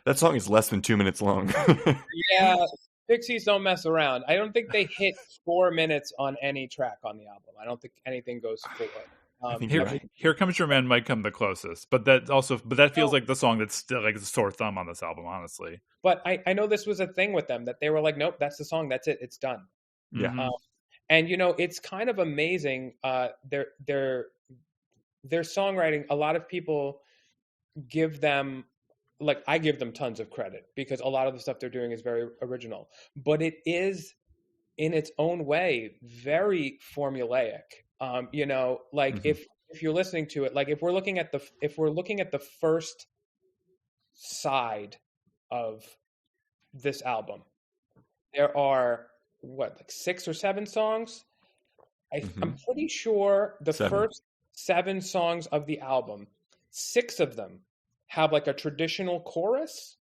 That song is less than 2 minutes long. Yeah, Pixies don't mess around. I don't think they hit 4 minutes on any track on the album. I don't think anything goes 4. Here Comes Your Man might come the closest, but that feels like the song that's still like a sore thumb on this album, honestly. But I know this was a thing with them, that they were like, nope, that's the song, that's it, it's done. Yeah. And it's kind of amazing. Their songwriting. A lot of people give them, like, I give them tons of credit because a lot of the stuff they're doing is very original, but it is in its own way very formulaic. Like if you're listening to it, like if we're looking at the first side of this album, there are like 6 or 7 songs. I'm pretty sure the first 7 songs of the album, 6 of them have like a traditional chorus.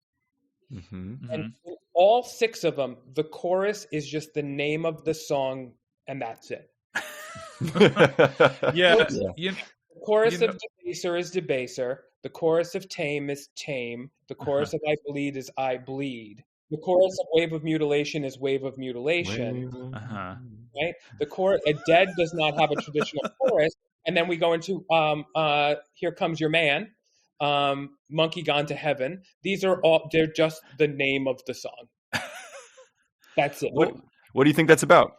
And all 6 of them, the chorus is just the name of the song, and that's it. The chorus of Debaser is Debaser. The chorus of Tame is Tame. The chorus of I Bleed is I Bleed. The chorus of Wave of Mutilation is Wave of Mutilation. Right? The chorus, Dead does not have a traditional chorus. And then we go into Here Comes Your Man, Monkey Gone to Heaven. They're just the name of the song. That's it. What do you think that's about?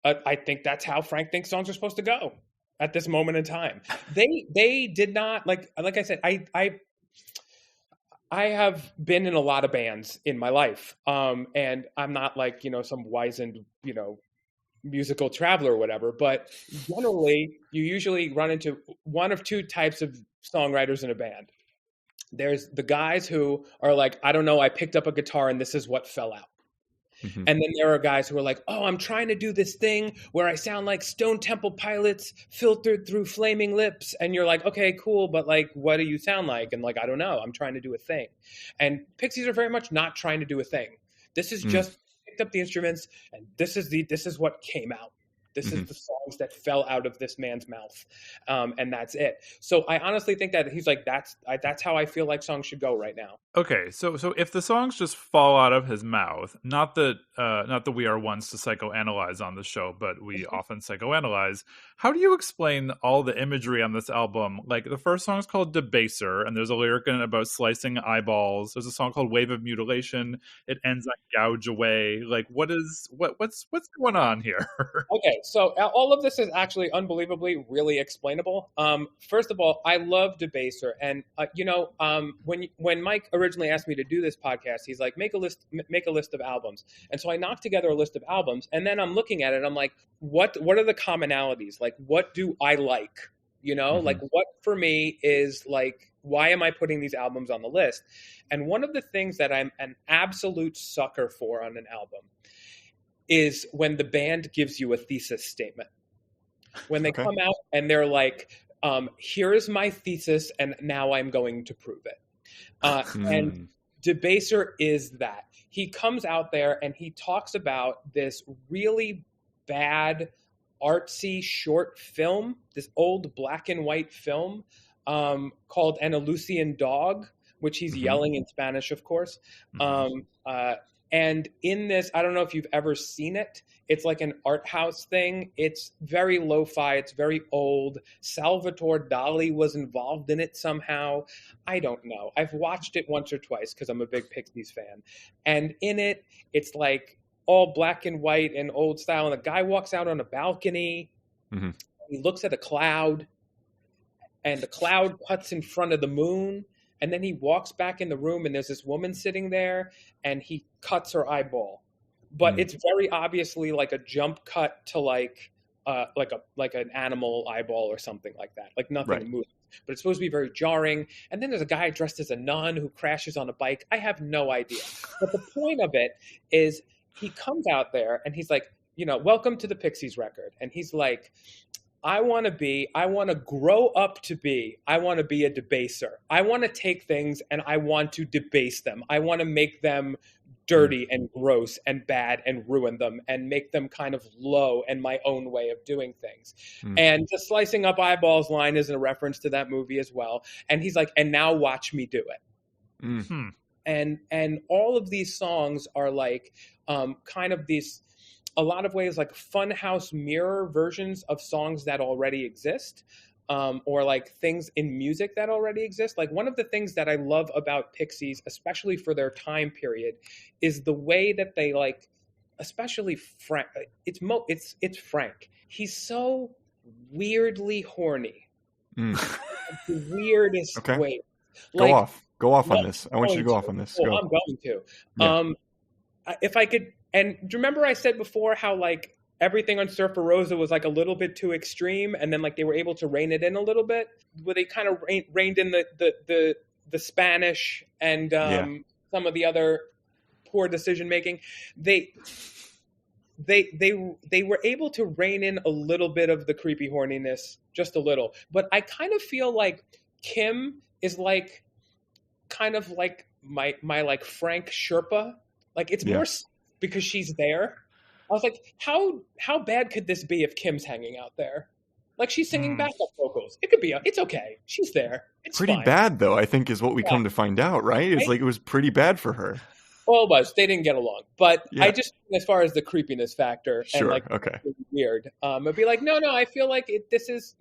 I think that's how Frank thinks songs are supposed to go at this moment in time. They did not, like I said, I have been in a lot of bands in my life, and I'm not like some wizened musical traveler or whatever, but generally you usually run into one of 2 types of songwriters in a band. There's the guys who are like, I don't know, I picked up a guitar and this is what fell out. And then there are guys who are like, oh, I'm trying to do this thing where I sound like Stone Temple Pilots filtered through Flaming Lips. And you're like, okay, cool. But like, what do you sound like? And like, I don't know. I'm trying to do a thing. And Pixies are very much not trying to do a thing. This is just picked up the instruments and this is what came out. This is the songs that fell out of this man's mouth. And that's it. So I honestly think that he's like, that's how I feel like songs should go right now. Okay. So if the songs just fall out of his mouth, not that we are ones to psychoanalyze on the show, but we often psychoanalyze. How do you explain all the imagery on this album? Like the first song is called Debaser, and there's a lyric in it about slicing eyeballs. There's a song called Wave of Mutilation. It ends on Gouge Away. Like what's going on here? Okay. So all of this is actually unbelievably really explainable. First of all, I love Debaser, and when Mike originally asked me to do this podcast, he's like, make a list of albums, and so I knocked together a list of albums, and then I'm looking at it, I'm like, what are the commonalities? Like, what do I like? Like what for me is like, why am I putting these albums on the list? And one of the things that I'm an absolute sucker for on an album is when the band gives you a thesis statement. When they come out and they're like, here is my thesis and now I'm going to prove it. And Debaser is that. He comes out there and he talks about this really bad artsy short film, this old black and white film called An Andalusian Dog, which he's yelling in Spanish, of course. And in this, I don't know if you've ever seen it. It's like an art house thing. It's very lo-fi. It's very old. Salvatore Dali was involved in it somehow. I don't know. I've watched it once or twice because I'm a big Pixies fan. And in it, it's like all black and white and old style. And the guy walks out on a balcony. He looks at a cloud. And the cloud cuts in front of the moon. And then he walks back in the room and there's this woman sitting there and he cuts her eyeball. But it's very obviously like a jump cut to like an animal eyeball or something like that. Like nothing moves. But it's supposed to be very jarring. And then there's a guy dressed as a nun who crashes on a bike. I have no idea. But the point of it is he comes out there and he's like, welcome to the Pixies record. And he's like, I want to grow up to be a debaser. I want to take things and I want to debase them. I want to make them dirty and gross and bad and ruin them and make them kind of low and my own way of doing things. And the slicing up eyeballs line is a reference to that movie as well. And he's like, and now watch me do it. and all of these songs are like kind of these, a lot of ways, like funhouse mirror versions of songs that already exist, or like things in music that already exist. Like one of the things that I love about Pixies, especially for their time period, is the way that they like, especially Frank. It's Frank. He's so weirdly horny. The weirdest Okay. way. Go off on this. I want you to go off on this. Oh, Go. I'm going to. Yeah. If I could, and do you remember I said before how like everything on Surfer Rosa was like a little bit too extreme, and then like they were able to rein it in a little bit, where they kind of reined in the Spanish and some of the other poor decision making. They were able to rein in a little bit of the creepy horniness, just a little. But I kind of feel like Kim is like kind of like my like Frank Sherpa. Like it's more because she's there. I was like, how bad could this be if Kim's hanging out there? Like she's singing backup vocals. It could be. It's okay. She's there. It's pretty fine. bad though, I think, is what we come to find out, right? It's like it was pretty bad for her. Well, it was. They didn't get along. But I just, as far as the creepiness factor and like weird, it'd be like, no, I feel like this is,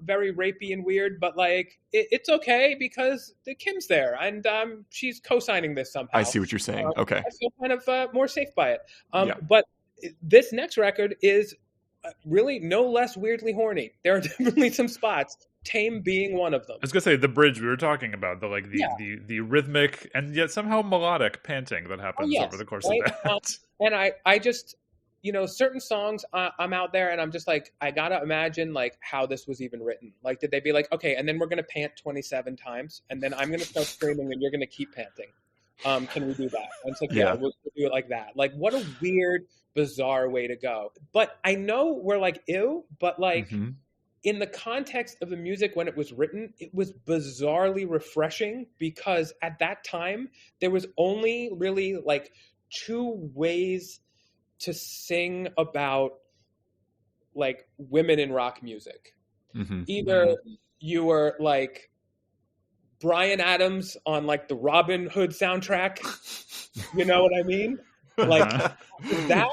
very rapey and weird, but like it's okay because the Kim's there and she's co-signing this somehow. I see what you're saying. Okay. I feel kind of more safe by it. But this next record is really no less weirdly horny. There are definitely some spots. Tame being one of them. I was gonna say the bridge we were talking about, the rhythmic and yet somehow melodic panting that happens over the course of that. And I just, certain songs I'm out there and I'm just like, I gotta imagine like how this was even written. Like, did they be like, okay, and then we're gonna pant 27 times, and then I'm gonna start screaming, and you're gonna keep panting. Can we do that? And it's like, we'll do it like that. Like, what a weird, bizarre way to go. But I know we're like, ew, but like. Mm-hmm. In the context of the music when it was written, it was bizarrely refreshing because at that time, there was only really like two ways to sing about like women in rock music. Mm-hmm. Either you were like Bryan Adams on like the Robin Hood soundtrack, you know what I mean? Like that,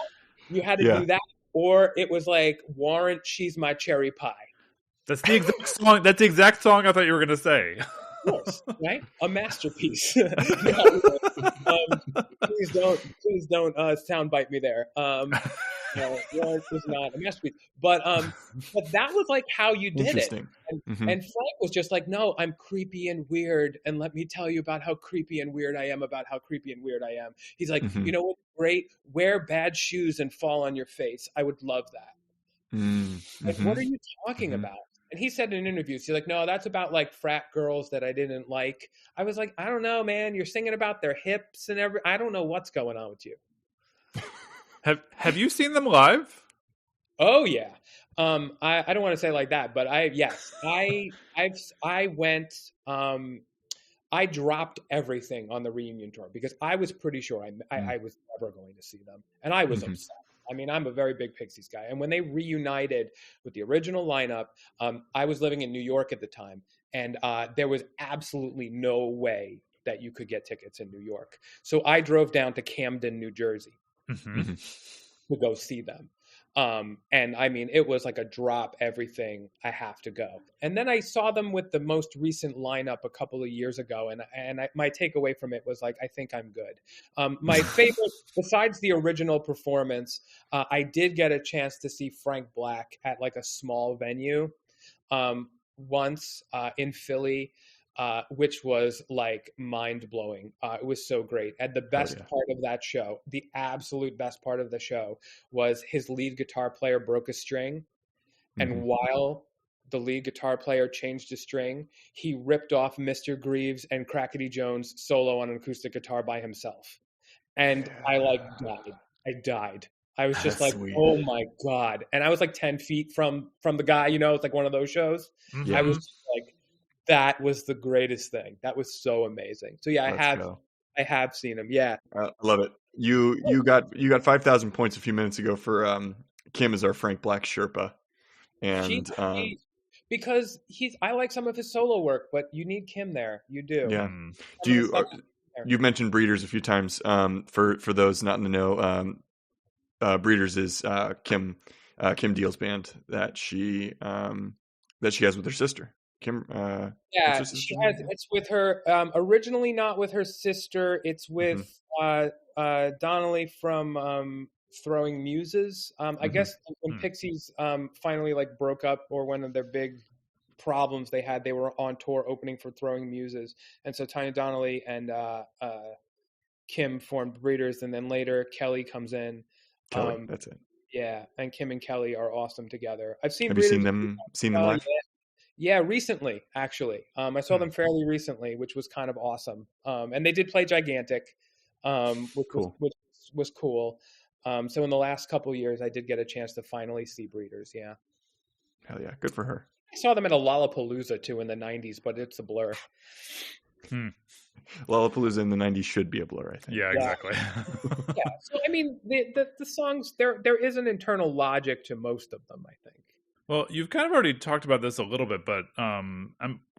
you had to do that, or it was like Warrant, She's My Cherry Pie. That's the exact song. That's the exact song I thought you were going to say. Of course, right? A masterpiece. Please don't soundbite me there. Warrant was not a masterpiece, but that was like how you did it. And Frank was just like, no, I'm creepy and weird, and let me tell you about how creepy and weird I am. About how creepy and weird I am. He's like, you know what's great? Wear bad shoes and fall on your face. I would love that. Like, what are you talking about? And he said in interviews, he's like, no, that's about like frat girls that I didn't like. I was like, I don't know, man. You're singing about their hips and I don't know what's going on with you. Have you seen them live? Oh yeah. I don't want to say like that, but I went. I dropped everything on the reunion tour because I was pretty sure I was never going to see them, and I was upset. I mean, I'm a very big Pixies guy. And when they reunited with the original lineup, I was living in New York at the time, and there was absolutely no way that you could get tickets in New York. So I drove down to Camden, New Jersey to go see them. And I mean, it was like a drop everything, I have to go. And then I saw them with the most recent lineup a couple of years ago. And my takeaway from it was like, I think I'm good. My favorite, besides the original performance, I did get a chance to see Frank Black at like a small venue once in Philly. Which was like mind blowing. It was so great. And the best part of that show, the absolute best part of the show, was his lead guitar player broke a string. And while the lead guitar player changed a string, he ripped off Mr. Greaves and Crackety Jones solo on an acoustic guitar by himself. And I died. I died. I was just like, sweet. Oh my God. And I was like 10 feet from the guy, it's like one of those shows. I was just like, that was the greatest thing. That was so amazing. So yeah, I have seen him. Yeah, I love it. You got 5,000 points a few minutes ago for Kim as our Frank Black Sherpa, and because I like some of his solo work, but you need Kim there. You do. Yeah. Do you? you've mentioned Breeders a few times. For those not in the know, Breeders is Kim Deal's band that she has with her sister. Kim. Yeah, she has. It's with her. Originally, not with her sister. It's with Donnelly from Throwing Muses. I guess when Pixies finally like broke up, or one of their big problems they had, they were on tour opening for Throwing Muses, and so Tiny Donnelly and Kim formed Breeders, and then later Kelly comes in. Kelly, that's it. Yeah, and Kim and Kelly are awesome together. I've seen. Have Breeders. You seen them live? Yeah, recently, actually. I saw them fairly recently, which was kind of awesome. And they did play Gigantic, which was cool. So in the last couple of years, I did get a chance to finally see Breeders, yeah. Hell yeah, good for her. I saw them at a Lollapalooza, too, in the 90s, but it's a blur. Lollapalooza in the 90s should be a blur, I think. Yeah, exactly. Yeah, so I mean, the songs, there is an internal logic to most of them, I think. Well, you've kind of already talked about this a little bit, but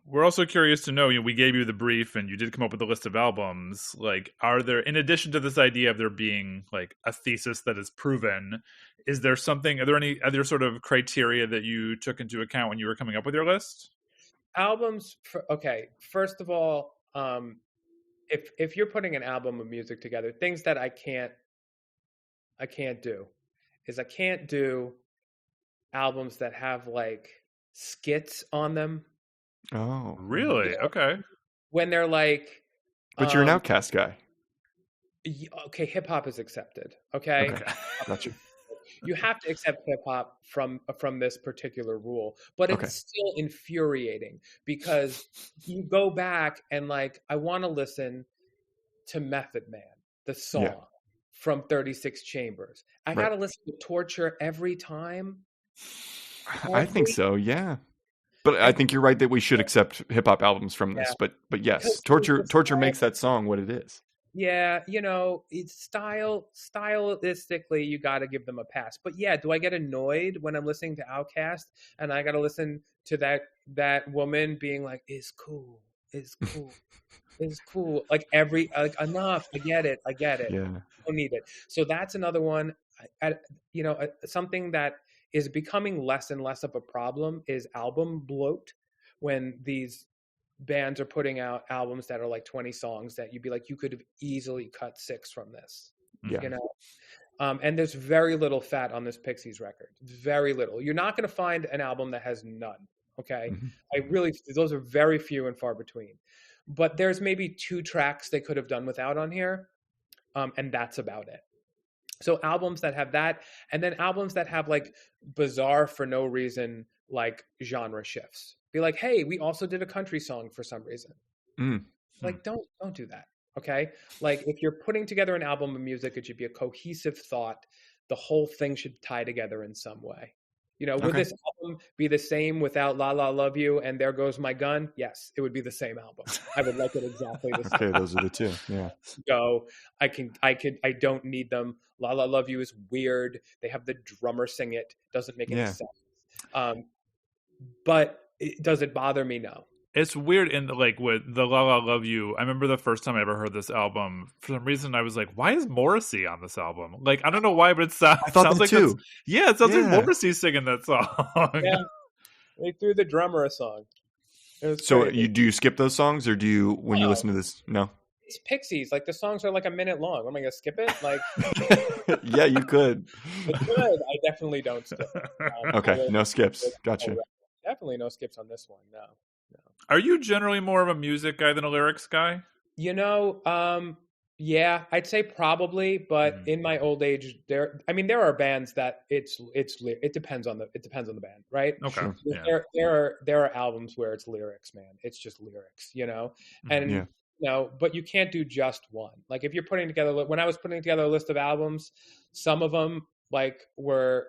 we're also curious to know, we gave you the brief and you did come up with a list of albums. Like, are there, in addition to this idea of there being like a thesis that is proven, are there any other sort of criteria that you took into account when you were coming up with your list? Albums, first of all, if you're putting an album of music together, things that I can't do is I can't do albums that have like skits on them. Oh, really? Okay. When they're like, but you're an Outcast guy. Okay, hip hop is accepted. Okay. Gotcha. You have to accept hip hop from this particular rule, but it's still infuriating because you go back and like, I want to listen to Method Man, the song from 36 Chambers. I got to listen to Torture every time. I think so, yeah. But I think you're right that we should accept hip hop albums from this. But yes, Torture makes that song what it is. Yeah, it's stylistically you got to give them a pass. But yeah, do I get annoyed when I'm listening to Outkast and I got to listen to that woman being like, "Is cool, is cool, is cool." Like enough. I get it. Yeah, I don't need it. So that's another one. Something that is becoming less and less of a problem is album bloat, when these bands are putting out albums that are like 20 songs that you'd be like, you could have easily cut 6 from this. And there's very little fat on this Pixies record, very little. You're not going to find an album that has none. Okay. Those are very few and far between, but there's maybe 2 tracks they could have done without on here. And that's about it. So albums that have that, and then albums that have like bizarre for no reason, like genre shifts. Be like, hey, we also did a country song for some reason. Like, don't do that. Okay. Like, if you're putting together an album of music, it should be a cohesive thought. The whole thing should tie together in some way. Would this album be the same without La La Love You and There Goes My Gun? Yes, it would be the same album. I would like it exactly the same. Okay, those are the 2. Yeah. So I don't need them. La La Love You is weird. They have the drummer sing it. Doesn't make any sense. But does it bother me? No. It's weird with the La La Love You. I remember the first time I ever heard this album. For some reason, I was like, "Why is Morrissey on this album?" Like, I don't know why, but it sounds like too. It sounds like Morrissey singing that song. Yeah, they threw the drummer a song. So do you skip those songs, or do you when you listen to this? No, it's Pixies. Like, the songs are like a minute long. Am I gonna skip it? Like, yeah, you could. I could. I definitely don't skip. Okay, no skips. Gotcha. Definitely no skips on this one. No. Are you generally more of a music guy than a lyrics guy? Yeah, I'd say probably, but in my old age, there are bands that it depends on the band, right? Okay. There are albums where it's lyrics, man. It's just lyrics, and but you can't do just one. Like, if you're when I was putting together a list of albums, some of them like were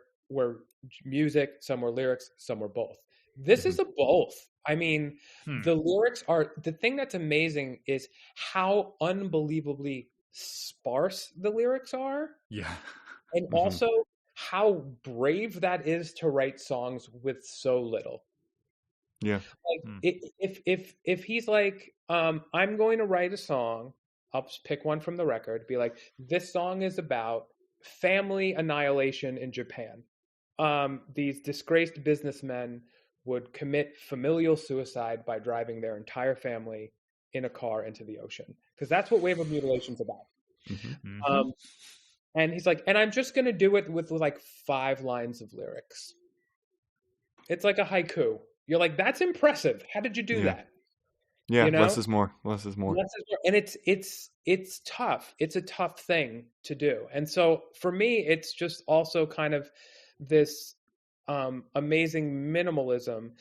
music, some were lyrics, some were both. This is a both. I mean, the lyrics are, the thing that's amazing is how unbelievably sparse the lyrics are. Yeah. And also how brave that is to write songs with so little. Yeah. Like, if he's like, I'm going to write a song I'll just pick one from the record, be like, this song is about family annihilation in Japan. These disgraced businessmen would commit familial suicide by driving their entire family in a car into the ocean, because that's what Wave of Mutilation's about. Mm-hmm. And he's like, and I'm just going to do it with like 5 lines of lyrics. It's like a haiku. You're like, that's impressive. How did you do that? Yeah, you know? less is more. Less is more. And it's tough. It's a tough thing to do. And so for me, it's just also kind of this amazing minimalism,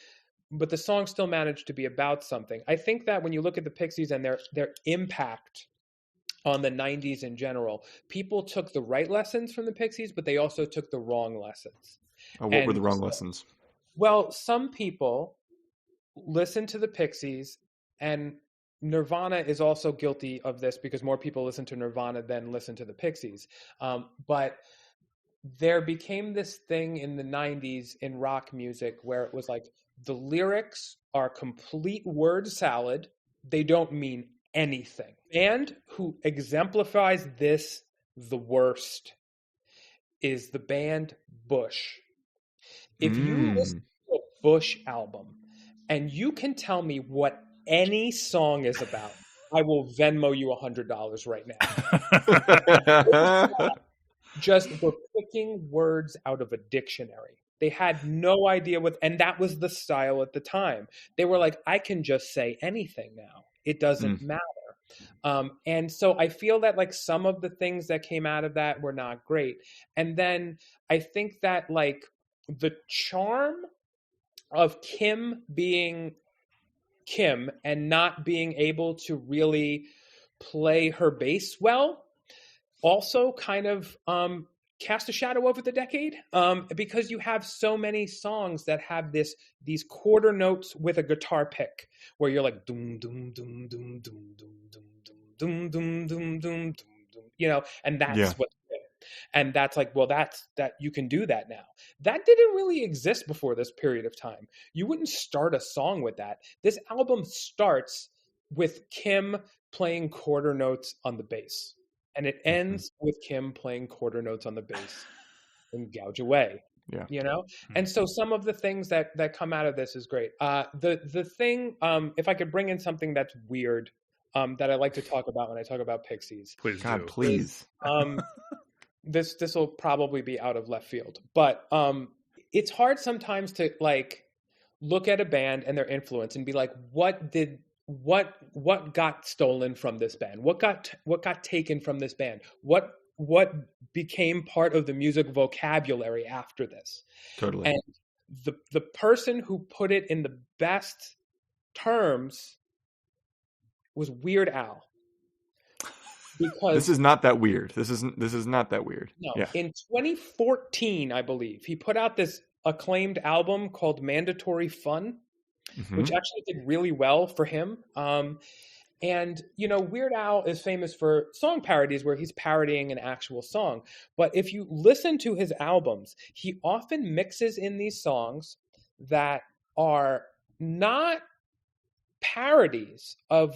but the song still managed to be about something. I think that when you look at the Pixies and their impact on the 90s in general, people took the right lessons from the Pixies, but they also took the wrong lessons. What were the wrong lessons? Well, some people listen to the Pixies, and Nirvana is also guilty of this because more people listen to Nirvana than listen to the Pixies. But there became this thing in the 90s in rock music where it was like the lyrics are complete word salad. They don't mean anything. And who exemplifies this the worst is the band Bush. If you listen to a Bush album and you can tell me what any song is about, I will Venmo you $100 right now. Just we're picking words out of a dictionary. They had no idea and that was the style at the time. They were like, I can just say anything now. It doesn't matter. And so I feel that like some of the things that came out of that were not great. And then I think that like the charm of Kim being Kim and not being able to really play her bass well also kind of cast a shadow over the decade, because you have so many songs that have these quarter notes with a guitar pick where you're like doom doom doom doom doom doom doom doom doom doom doom doom, you know, and that's what's good. And that's like, well, that you can do that now. That didn't really exist before this period of time. You wouldn't start a song with that. This album starts with Kim playing quarter notes on the bass. And it ends with Kim playing quarter notes on the bass and Gouge Away. Yeah. You know? And so some of the things that come out of this is great. The thing, if I could bring in something that's weird, that I like to talk about when I talk about Pixies. Please God, do. please. This will probably be out of left field, but it's hard sometimes to like look at a band and their influence and be like, what got stolen from this band? What got taken from this band? What became part of the music vocabulary after this? Totally. And the person who put it in the best terms was Weird Al. Because this is not that weird. This is not that weird. No. Yeah. In 2014, I believe, he put out this acclaimed album called Mandatory Fun, which actually did really well for him. And, you know, Weird Al is famous for song parodies where he's parodying an actual song. But if you listen to his albums, he often mixes in these songs that are not parodies of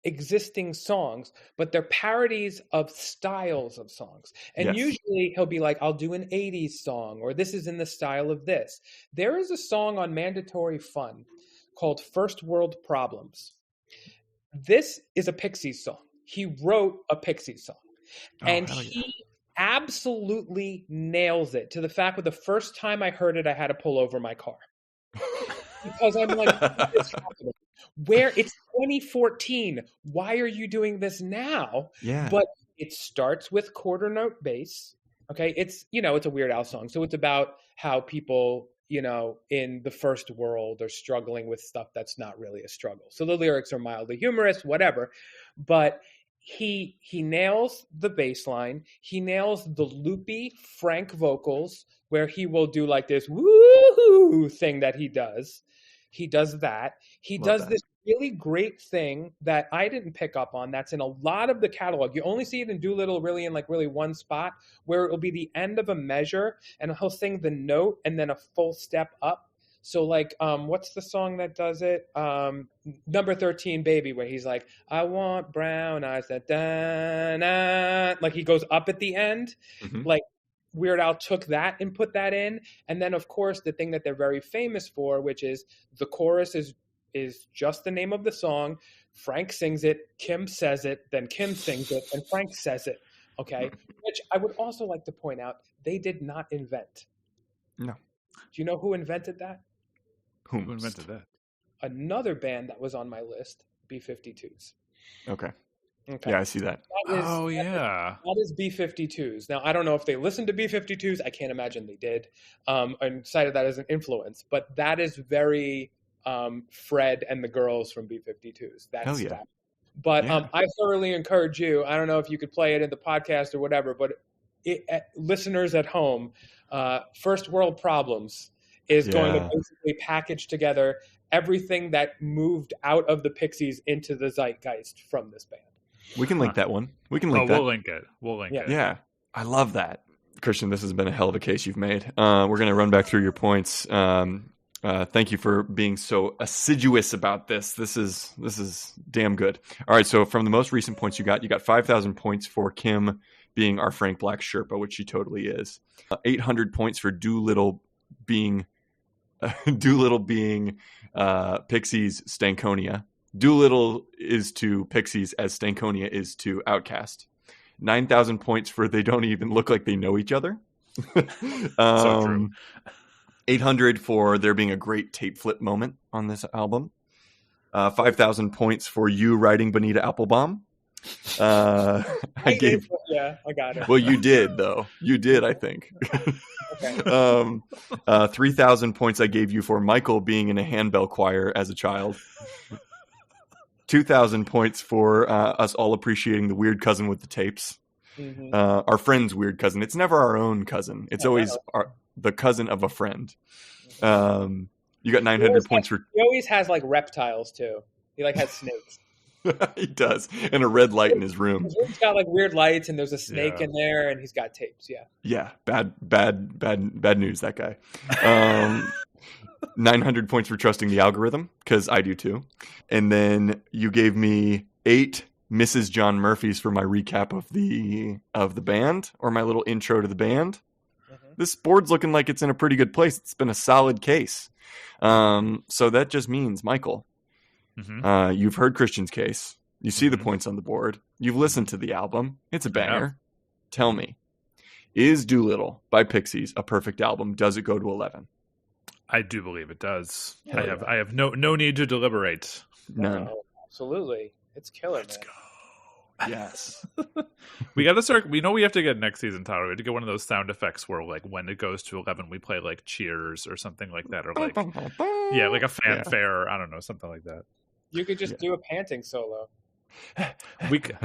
existing songs, but they're parodies of styles of songs. And usually he'll be like, I'll do an 80s song, or this is in the style of this. There is a song on Mandatory Fun called First World Problems. This is a Pixies song. He wrote a Pixies song. And he absolutely nails it, to the fact that the first time I heard it, I had to pull over my car. Because I'm like, what is happening? Where it's 2014. Why are you doing this now? Yeah. But it starts with quarter note bass. Okay. It's, you know, it's a Weird Al song. So it's about how people, you know, in the first world are struggling with stuff that's not really a struggle. So the lyrics are mildly humorous, whatever. But he nails the bass line. He nails the loopy Frank vocals where he will do like this woo thing that he does. He does that. He does this really great thing that I didn't pick up on. That's in a lot of the catalog. You only see it in Doolittle really in like really one spot, where it'll be the end of a measure and he'll sing the note and then a full step up. So like, what's the song that does it? Number 13, Baby, where he's like, I want brown eyes that da like he goes up at the end. Mhm. Like Weird Al took that and put that in. And then of course the thing that they're very famous for, which is the chorus is just the name of the song. Frank sings it, Kim says it, then Kim sings it, and Frank says it. Okay. Which I would also like to point out, they did not invent. No. Do you know who invented that? Who invented that? Another band that was on my list, B-52s. Okay. Okay. Yeah, I see that. That is B-52s. Now, I don't know if they listened to B-52s. I can't imagine they did. And cited that as an influence. But that is very Fred and the girls from B-52s. That's Hell yeah. that. But Yeah. I thoroughly encourage you. I don't know if you could play it in the podcast or whatever, but listeners at home, First World Problems is going to basically package together everything that moved out of the Pixies into the zeitgeist from this band. We can link that one. We can link that. We'll link it. Yeah, I love that. Christian, this has been a hell of a case you've made. We're going to run back through your points. Thank you for being so assiduous about this. This is damn good. All right, so from the most recent points you got 5,000 points for Kim being our Frank Black Sherpa, which she totally is. 800 points for Doolittle being Pixies Stankonia. Doolittle is to Pixies as Stankonia is to Outkast. 9,000 points for they don't even look like they know each other. So true. 800 for there being a great tape flip moment on this album. 5,000 points for you writing Bonita Applebaum. I got it. Well, you did though. You did, I think. Okay. 3,000 points I gave you for Michael being in a handbell choir as a child. 2,000 points for us all appreciating the weird cousin with the tapes. Mm-hmm. Our friend's weird cousin. It's never our own cousin. It's always the cousin of a friend. You got 900 points for. He always has like reptiles too. He like has snakes. He does, and a red light in his room. His room's got like weird lights, and there's a snake in there, and he's got tapes. Yeah. Bad news. That guy. 900 points for trusting the algorithm, because I do too. And then you gave me 8 Mrs. John Murphys for my recap of the band, or my little intro to the band. Mm-hmm. This board's looking like it's in a pretty good place. It's been a solid case. So that just means, Michael, mm-hmm. You've heard Christian's case. You see the points on the board. You've listened to the album. It's a banger. Yeah. Tell me, is Doolittle by Pixies a perfect album? Does it go to 11? I do believe it does. I have no need to deliberate. None. Absolutely. It's killer. Let's go. Yes. We got to start. We know we have to get next season, Tyler. We have to get one of those sound effects where, like, when it goes to 11, we play like cheers or something like that, or like like a fanfare. I don't know, something like that. You could just do a panting solo. We could,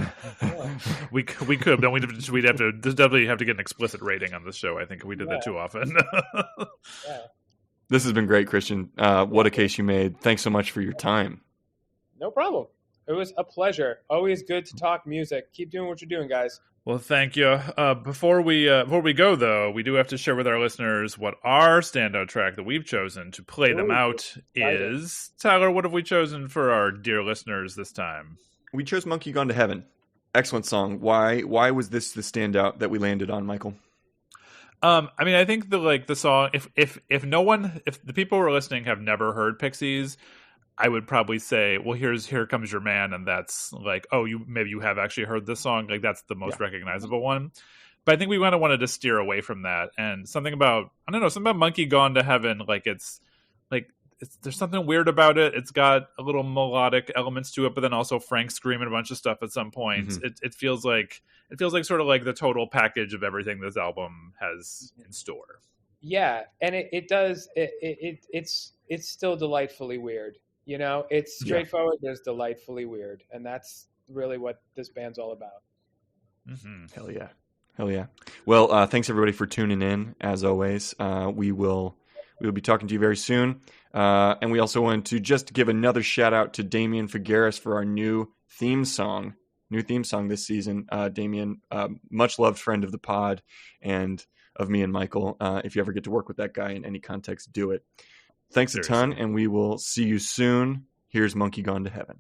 but we'd have to definitely have to get an explicit rating on this show. I think we did that too often. This has been great, Christian. What a case you made. Thanks so much for your time. No problem. It was a pleasure. Always good to talk music. Keep doing what you're doing, guys. Well, thank you. Before we go, though, we do have to share with our listeners what our standout track that we've chosen to play them out is. Tyler, what have we chosen for our dear listeners this time? We chose Monkey Gone to Heaven. Excellent song. Why was this the standout that we landed on, Michael? I mean, I think the song. If the people who are listening have never heard Pixies, I would probably say, well, Here Comes Your Man, and that's like, oh, you have actually heard this song. Like, that's the most recognizable one. But I think we kind of wanted to steer away from that. And something about Monkey Gone to Heaven, like there's something weird about it. It's got a little melodic elements to it, but then also Frank screaming a bunch of stuff at some point. Mm-hmm. It feels like sort of like the total package of everything this album has in store. Yeah, and it does. It's still delightfully weird. You know, it's straightforward. There's delightfully weird, and that's really what this band's all about. Mm-hmm. Hell yeah. Well, thanks everybody for tuning in. As always, we will be talking to you very soon. And we also want to just give another shout out to Damian Figueres for our new theme song this season. Damian, much loved friend of the pod and of me and Michael. If you ever get to work with that guy in any context, do it. thanks Seriously. a ton, and we will see you soon. Here's Monkey Gone to Heaven.